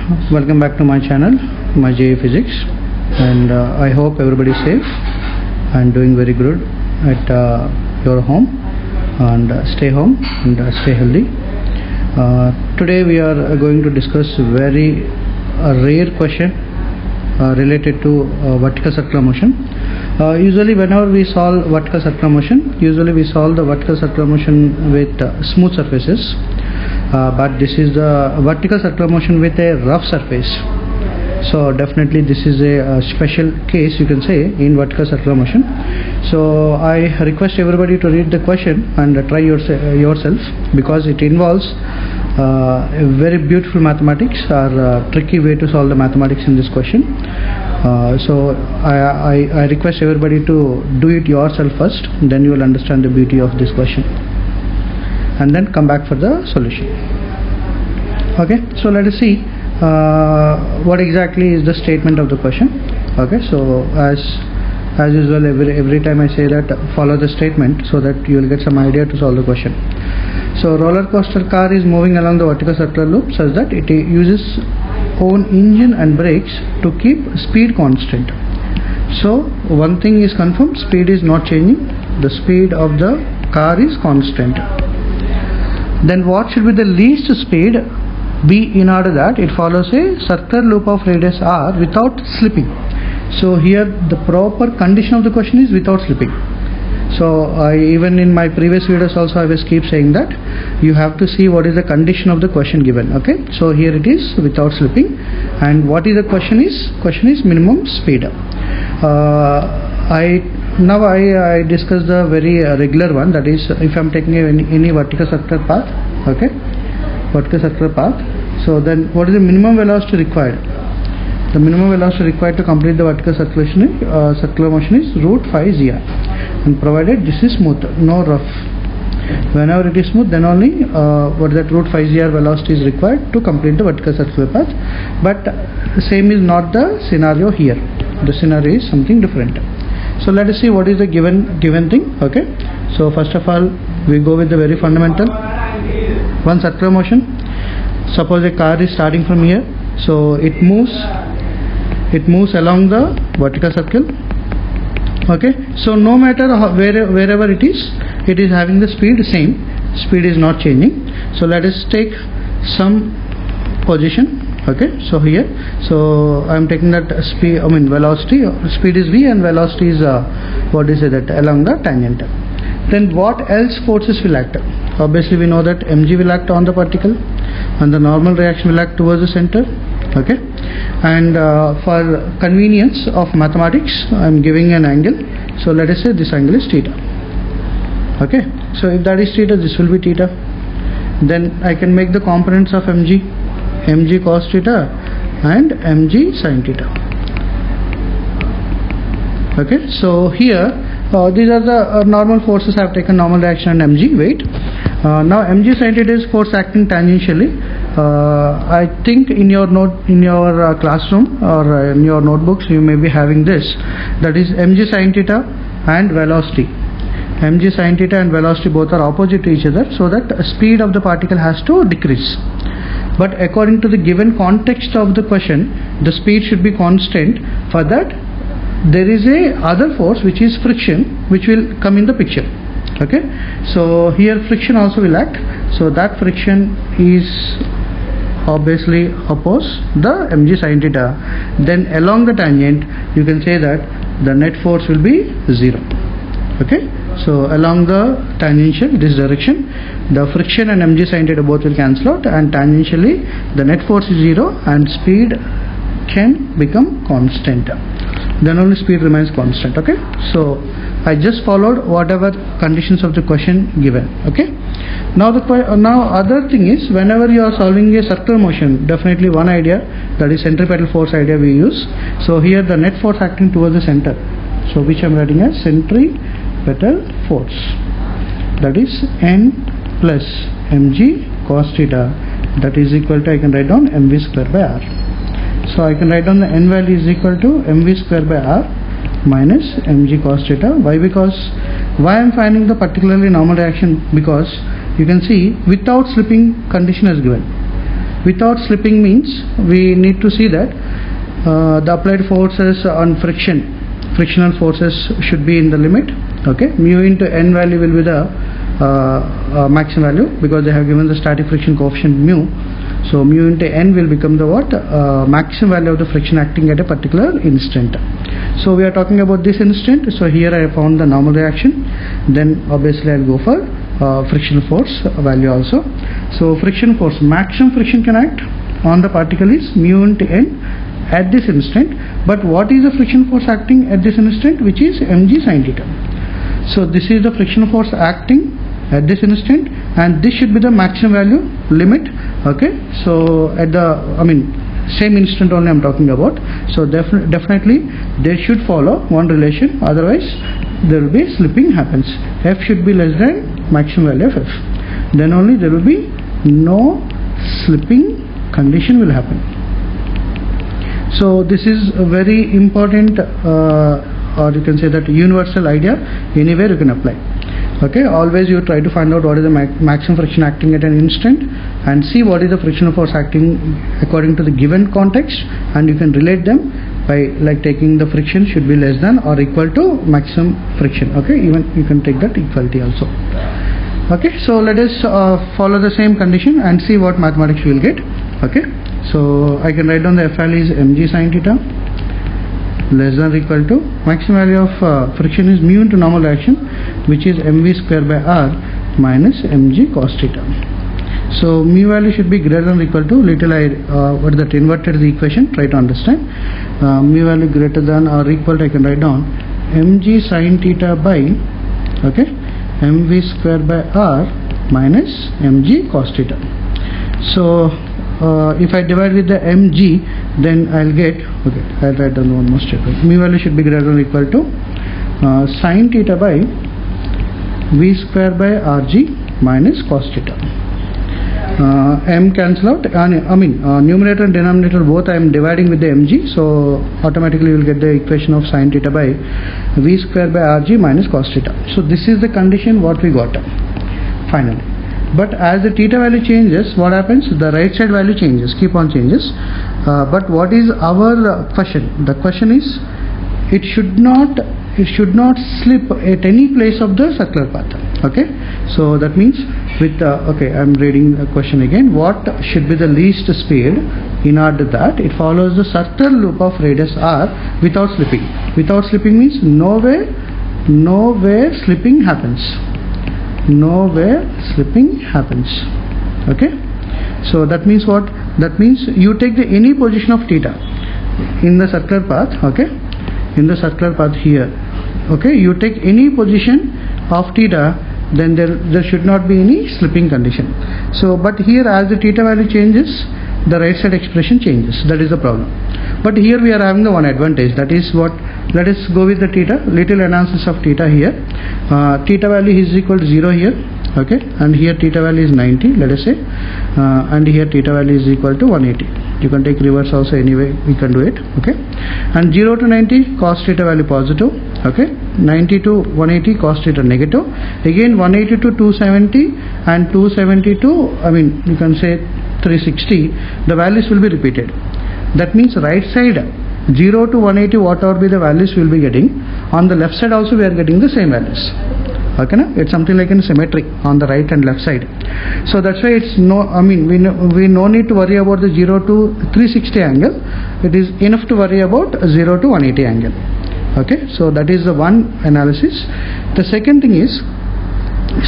welcome back to my channel, my JE Physics, and I hope everybody is safe and doing very good at your home, and stay home and stay healthy. Today we are going to discuss very rare question related to vertical circular motion. Usually whenever we solve vertical circular motion, we solve the vertical circular motion with smooth surfaces, but this is the vertical circular motion with a rough surface. So definitely this is a special case, you can say, in vertical circular motion. So I request everybody to read the question and try yourself, because it involves a very beautiful mathematics or tricky way to solve the mathematics in this question. So I request everybody to do it yourself first, then you will understand the beauty of this question, and then come back for the solution. Okay, so let us see what exactly is the statement of the question. Okay, so as usual, every time I say that, follow the statement so that you will get some idea to solve the question. So roller coaster car is moving along the vertical circular loop such that it uses own engine and brakes to keep speed constant. So one thing is confirmed, speed is not changing, the speed of the car is constant. Then what should be the least speed be in order that it follows a circular loop of radius r without slipping? So here the proper condition of the question is without slipping. So even in my previous videos also I was keep saying that you have to see what is the condition of the question given. Okay, so here it is without slipping, and what is the question is minimum speed. I discuss the very regular one, that is if I am taking any vertical circular path. Okay, vertical circular path. So then what is the minimum velocity required? The minimum velocity required to complete the vertical circular motion is root phi zr, and provided this is smooth, no rough. Whenever it is smooth, then only what is that root phi zr velocity is required to complete the vertical circular path. But same is not the scenario here. The scenario is something different. So let us see what is the given thing. Okay, so first of all we go with the very fundamental one, circular motion. Suppose a car is starting from here, so it moves along the vertical circle. Okay, so no matter wherever it is having the same speed is not changing. So let us take some position. Okay, so here, so I am taking that velocity, speed is v and velocity is that along the tangent. Then what else forces will act? Obviously we know that mg will act on the particle, and the normal reaction will act towards the center. Okay, and for convenience of mathematics I am giving an angle, so let us say this angle is theta. Okay, so if that is theta, this will be theta. Then I can make the components of mg cos theta and mg sin theta. Okay, so here these are the normal forces. I have taken normal reaction and mg weight. Now mg sin theta is force acting tangentially. I think in your classroom or in your notebooks you may be having this, that is mg sin theta and velocity. Mg sin theta and velocity both are opposite to each other, so that speed of the particle has to decrease. But according to the given context of the question, the speed should be constant. For that there is a other force which is friction, which will come in the picture. Okay, so here friction also will act, so that friction is obviously oppose the mg sin theta. Then along the tangent you can say that the net force will be 0. Okay, so along the tangential, this direction, the friction and mg sin theta both will cancel out, and tangentially the net force is 0 and speed can become constant. Then only speed remains constant. Okay, so I just followed whatever conditions of the question given. Okay, now other thing is, whenever you are solving a circular motion, definitely one idea, that is centripetal force idea we use. So here the net force acting towards the center, so which I am writing as centripetal force, that is n plus mg cos theta, that is equal to, I can write down mv square by r. So I can write down the n value is equal to mv square by r minus mg cos theta. Why? Because why I am finding the particularly normal reaction, because you can see without slipping condition is given. Without slipping means we need to see that the applied forces on frictional forces should be in the limit. Okay, mu into n value will be the maximum value, because they have given the static friction coefficient mu. So mu into n will become the what maximum value of the friction acting at a particular instant. So we are talking about this instant. So here I found the normal reaction. Then obviously I'll go for frictional force value also. So friction force, maximum friction can act on the particle is mu into n at this instant. But what is the friction force acting at this instant? Which is mg sin theta. So this is the friction force acting at this instant, and this should be the maximum value limit. Okay, so at the same instant only I'm talking about. So definitely there should follow one relation, otherwise there will be slipping happens. F should be less than maximum value of F, then only there will be no slipping condition will happen. So this is a very important or you can say that universal idea, anywhere you can apply. Okay, always you try to find out what is the maximum friction acting at an instant, and see what is the frictional force acting according to the given context, and you can relate them by like taking the friction should be less than or equal to maximum friction. Okay, even you can take that equality also. Okay, so let us follow the same condition and see what mathematics we will get. Okay, so I can write down the F value is mg sin theta less than or equal to maximum value of friction is mu into normal reaction, which is mv square by r minus mg cos theta. So mu value should be greater than or equal to, little I what is that, inverted the equation, try to understand. Mu value greater than or equal to, I can write down mg sin theta by mv square by r minus mg cos theta. So if I divide with the mg, then I'll get, okay, I'll write down one more step. Mu value should be greater than or equal to sin theta by v square by rg minus cos theta. M cancel out, numerator and denominator both I am dividing with the mg, so automatically you will get the equation of sin theta by v square by rg minus cos theta. So this is the condition what we got finally. But as the theta value changes, what happens? The right side value changes, keep on changes. But what is our question? The question is, it should not slip at any place of the circular path. Okay, so that means with okay, I'm reading the question again. What should be the least speed in order that it follows the circular loop of radius r without slipping? Without slipping means nowhere slipping happens. Nowhere slipping happens. Okay, so that means what? That means you take the any position of theta in the circular path. Okay, in the circular path here. Okay, you take any position of theta, then there should not be any slipping condition. So but here as the theta value changes, the right side expression changes. That is the problem. But here we are having the one advantage, that is what, let us go with the theta, little analysis of theta here. Theta value is equal to 0 here, okay, and here theta value is 90, let us say, and here theta value is equal to 180. You can take reverse also, anyway we can do it. Okay, and 0 to 90 cos theta value positive, okay, 90 to 180 cos theta negative, again 180 to 270 and 270 to, you can say 360, the values will be repeated. That means right side 0 to 180 whatever be the values we will be getting, on the left side also we are getting the same values. Okay, it's something like in symmetry on the right and left side. So that's why it's no, we no need to worry about the 0 to 360 angle. It is enough to worry about 0 to 180 angle. Okay, so that is the one analysis. The second thing is,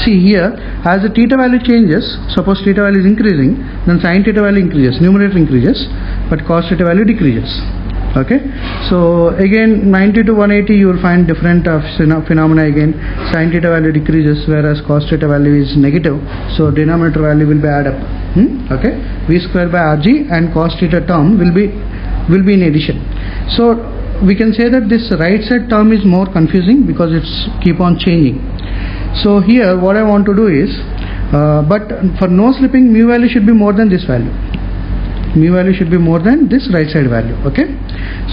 see here, as the theta value changes, suppose theta value is increasing, then sin theta value increases, numerator increases, but cos theta value decreases. Okay, so again 90 to 180 you will find different phenomena again. Sin theta value decreases, whereas cos theta value is negative, so denominator value will be add up. Okay, v square by rg and cos theta term will be in addition. So we can say that this right side term is more confusing because it's keep on changing. So here what I want to do is, but for no slipping, mu value should be more than this value. Mu value should be more than this right side value. Okay,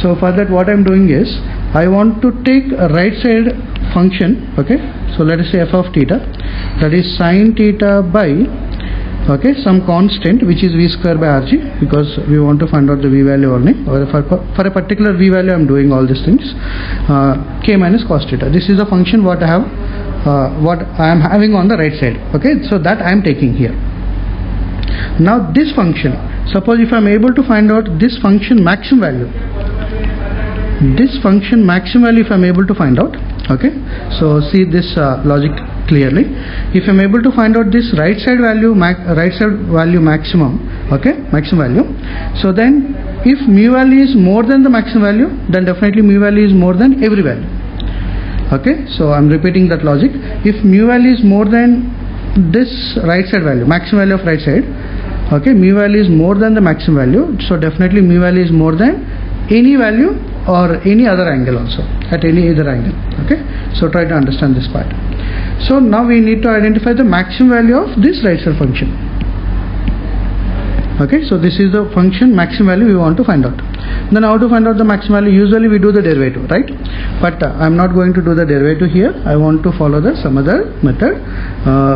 so for that what I am doing is, I want to take a right side function. Okay, so let us say f of theta, that is sin theta by okay, some constant which is v square by rg, because we want to find out the v value only, or for a particular v value I am doing all these things, k minus cos theta. This is a function what I am having on the right side, okay, so that I am taking here. Now this function, suppose if I am able to find out this function maximum value, if I am able to find out, okay, so see this logic clearly. If I am able to find out this right side value maximum, okay, maximum value, so then if mu value is more than the maximum value, then definitely mu value is more than every value, okay. So I am repeating that logic. If mu value is more than this right side value, maximum value of right side, okay, mu value is more than the maximum value, so definitely mu value is more than any value or any other angle also, at any other angle, okay. So try to understand this part. So now we need to identify the maximum value of this right side function, okay. So this is the function maximum value we want to find out. Then how to find out the maximum value? Usually we do the derivative, right? But I am not going to do the derivative here. I want to follow some other method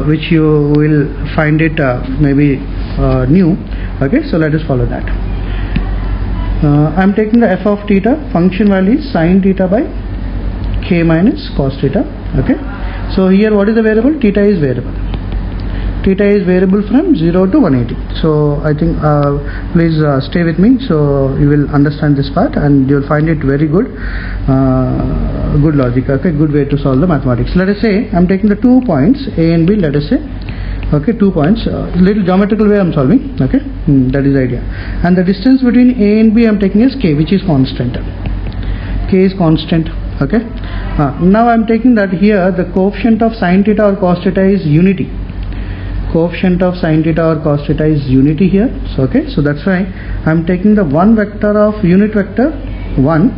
which you will find it maybe new, okay. So let us follow that. I am taking the f of theta, function value is sin theta by k minus cos theta, okay. So here what is the variable? Theta is variable. Theta is variable from 0 to 180. So I think please stay with me, so you will understand this part and you will find it very good, good logic, okay, good way to solve the mathematics. Let us say I am taking the 2 points A and B, let us say, okay, 2 points, little geometrical way I am solving, okay, that is the idea. And the distance between A and B I am taking as k, which is constant. K is constant, okay. Now I am taking that here the coefficient of sin theta or cos theta is unity. Coefficient of sin theta or cos theta is unity here, so okay, so that's why I am taking the one vector of unit vector 1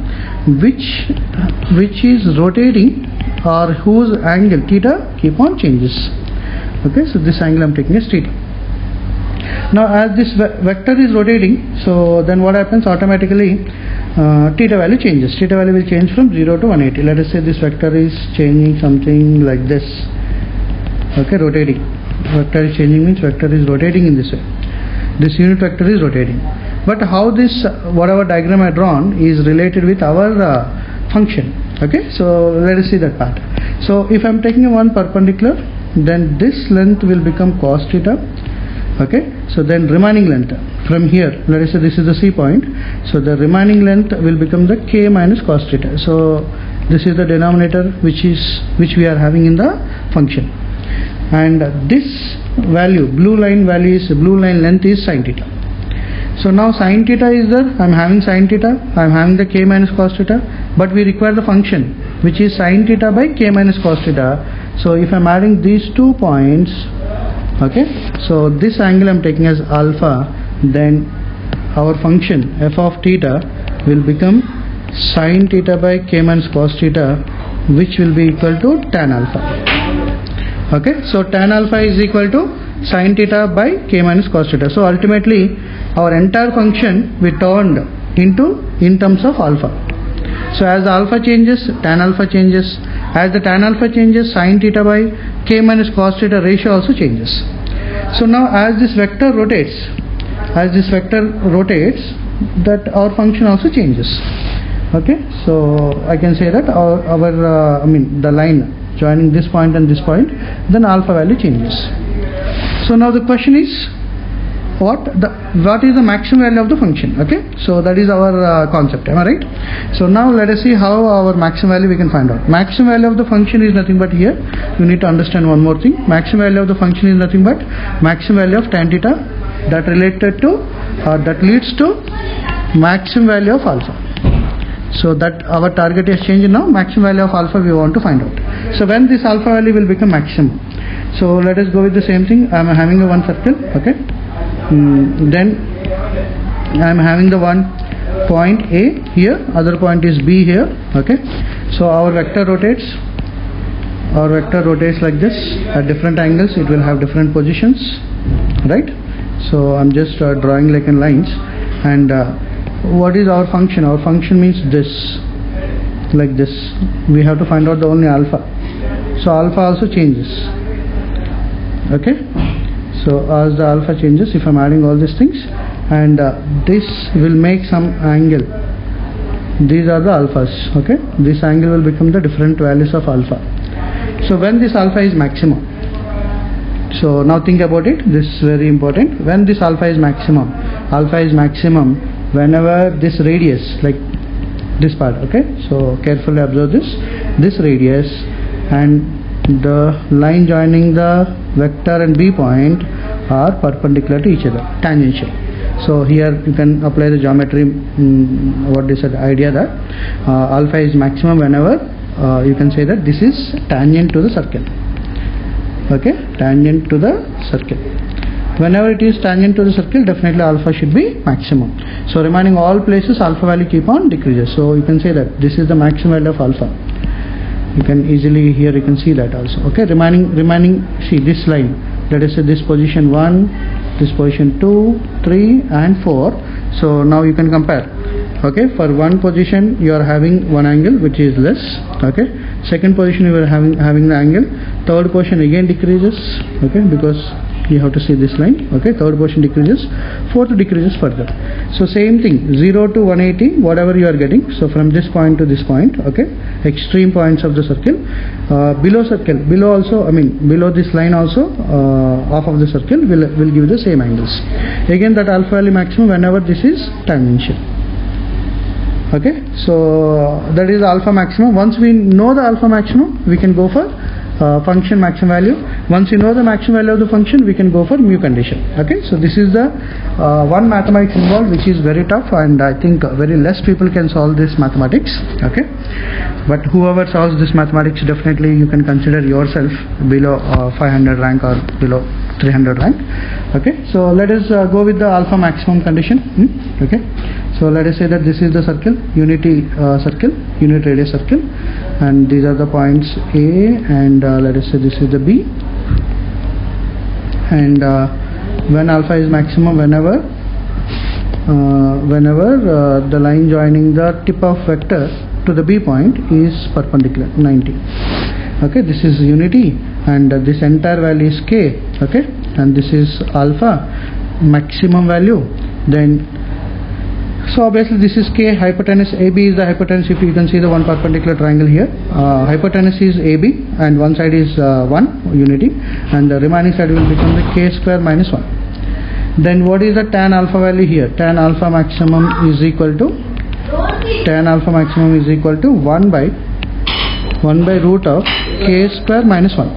which is rotating or whose angle theta keep on changes, okay. So this angle I am taking as theta. Now as this vector is rotating, so then what happens? Automatically theta value changes. Theta value will change from 0 to 180. Let us say this vector is changing something like this, okay, rotating. Vector is changing means vector is rotating in this way. This unit vector is rotating. But how this whatever diagram I drawn is related with our function, okay. So let us see that part. So if I am taking one perpendicular, then this length will become cos theta, okay. So then remaining length from here, let us say this is the C point, so the remaining length will become the k minus cos theta. So this is the denominator which we are having in the function, and this value, blue line length is sin theta. So now sin theta is there, I am having sin theta, I am having the k minus cos theta, but we require the function which is sin theta by k minus cos theta. So if I am adding these 2 points, okay, so this angle I am taking as alpha, then our function f of theta will become sin theta by k minus cos theta, which will be equal to tan alpha, okay. So tan alpha is equal to sin theta by k minus cos theta. So ultimately our entire function we turned into in terms of alpha. So as the alpha changes, tan alpha changes. As the tan alpha changes, sin theta by k minus cos theta ratio also changes. So now as this vector rotates, that our function also changes, okay. So I can say that the line joining this point and this point, then alpha value changes. So now the question is, what is the maximum value of the function, okay. So that is our concept, am I right? So now let us see how our maximum value we can find out. Maximum value of the function is nothing but, here you need to understand one more thing. Maximum value of the function is nothing but maximum value of tan theta that related to that leads to maximum value of alpha. So that our target is changed now, maximum value of alpha we want to find out. So when this alpha value will become maximum, so let us go with the same thing. I am having a one circle, okay. Then I am having the one point A here, other point is B here, okay. So our vector rotates like this at different angles, it will have different positions, right? So I am just drawing like in lines. And what is our function? Our function means this, like this. We have to find out the only alpha. So alpha also changes, okay. So as the alpha changes, if I'm adding all these things, and this will make some angle. These are the alphas. Okay, this angle will become the different values of alpha. So when this alpha is maximum, so now think about it, this is very important. When this alpha is maximum whenever this radius, like this part, okay, so carefully observe this radius and the line joining the vector and B point are perpendicular to each other, tangential. So here you can apply the geometry, what is the idea that alpha is maximum whenever you can say that this is tangent to the circle. Okay, tangent to the circle. Whenever it is tangent to the circle, definitely alpha should be maximum. So remaining all places alpha value keep on decreases. So you can say that this is the maximum value of alpha. You can easily, here you can see that also. Okay, remaining see this line, let us say this position 1, this position 2, 3 and 4. So now you can compare. Okay, for one position you are having one angle which is less. Okay, second position you are having the angle. Third position again decreases. Okay, because you have to see this line. Okay, third position decreases, fourth decreases further. So same thing, 0 to 180, whatever you are getting. So from this point to this point, okay, extreme points of the circle, below circle, below also, I mean below this line also, off of the circle will give the same angles. Again that alpha value maximum whenever this is tangential. Okay, so that is alpha maximum. Once we know the alpha maximum, we can go for function maximum value. Once you know the maximum value of the function, we can go for mu condition. Okay, so this is the one mathematics involved which is very tough, and I think very less people can solve this mathematics. Okay, but whoever solves this mathematics, definitely you can consider yourself below 500 rank or below 300 rank. Okay, so let us go with the alpha maximum condition. Okay, so let us say that this is the circle, unity circle, unit radius circle, and these are the points A, and let us say this is the B, and when alpha is maximum whenever the line joining the tip of vector to the B point is perpendicular 90. Okay, this is unity, and this entire value is K. Okay, and this is alpha maximum value. Then so obviously this is K, hypotenuse AB is the hypotenuse. If you can see the one perpendicular triangle here, hypotenuse is AB and one side is 1 unity, and the remaining side will become the K square minus 1. Then what is the tan alpha value here? Tan alpha maximum is equal to 1 by root of K square minus 1.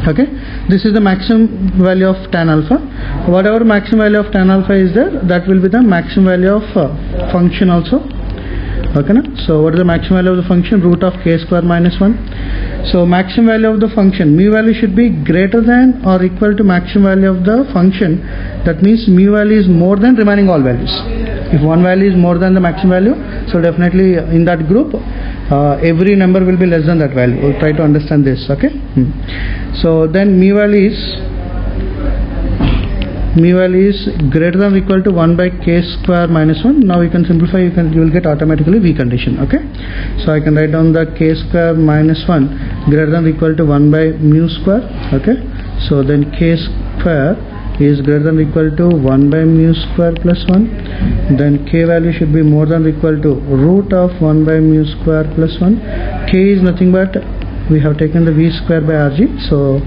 Okay, this is the maximum value of tan alpha. Whatever maximum value of tan alpha is there, that will be the maximum value of function also. Okay, na? So what is the maximum value of the function? Root of K square minus 1. So maximum value of the function, mu value should be greater than or equal to maximum value of the function. That means mu value is more than remaining all values. If one value is more than the maximum value, so definitely in that group every number will be less than that value. We'll try to understand this. Okay, so then mu value is greater than or equal to 1 by K square minus 1. Now you can simplify, you will get automatically V condition. Okay, so I can write down the K square minus 1 greater than or equal to 1 by mu square. Okay, so then K square is greater than or equal to 1 by mu square plus 1. Then K value should be more than or equal to root of 1 by mu square plus 1. K is nothing but, we have taken the V square by Rg, so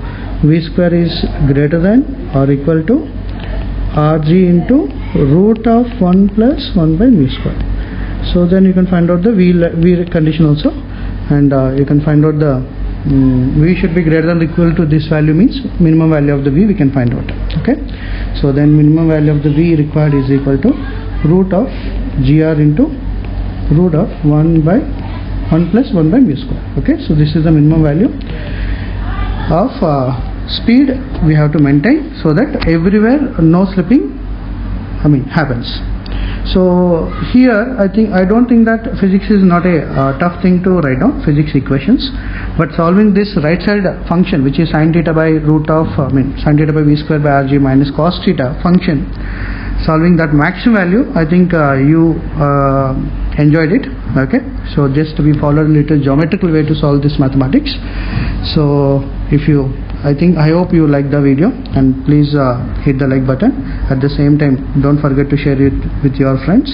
V square is greater than or equal to Rg into root of 1 plus 1 by mu square. So then you can find out the V condition also, and you can find out the V should be greater than or equal to this value, means minimum value of the V we can find out. Okay, so then minimum value of the V required is equal to root of GR into root of 1 plus 1 by mu square. Okay, so this is the minimum value of speed we have to maintain, so that everywhere no slipping happens. So here I don't think that physics is not a tough thing to write down, physics equations, but solving this right side function, which is sin theta by root of sin theta by V square by Rg minus cos theta function, solving that maximum value, I think you enjoyed it. Okay, so just we followed a little geometrical way to solve this mathematics. So if you I hope you like the video, and please hit the like button. At the same time, don't forget to share it with your friends.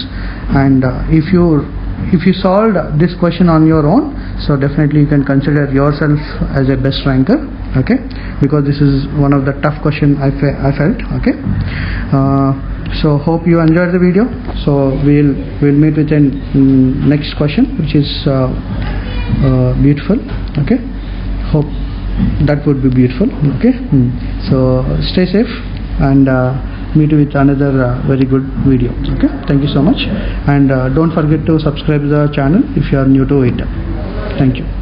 And if you solved this question on your own, so definitely you can consider yourself as a best ranker, okay, because this is one of the tough question I felt, okay. So hope you enjoyed the video. So we'll meet with a next question, which is beautiful, okay. Hope that would be beautiful, okay. So stay safe and meet with another very good video, okay. Thank you so much, and don't forget to subscribe the channel if you are new to it. Thank you.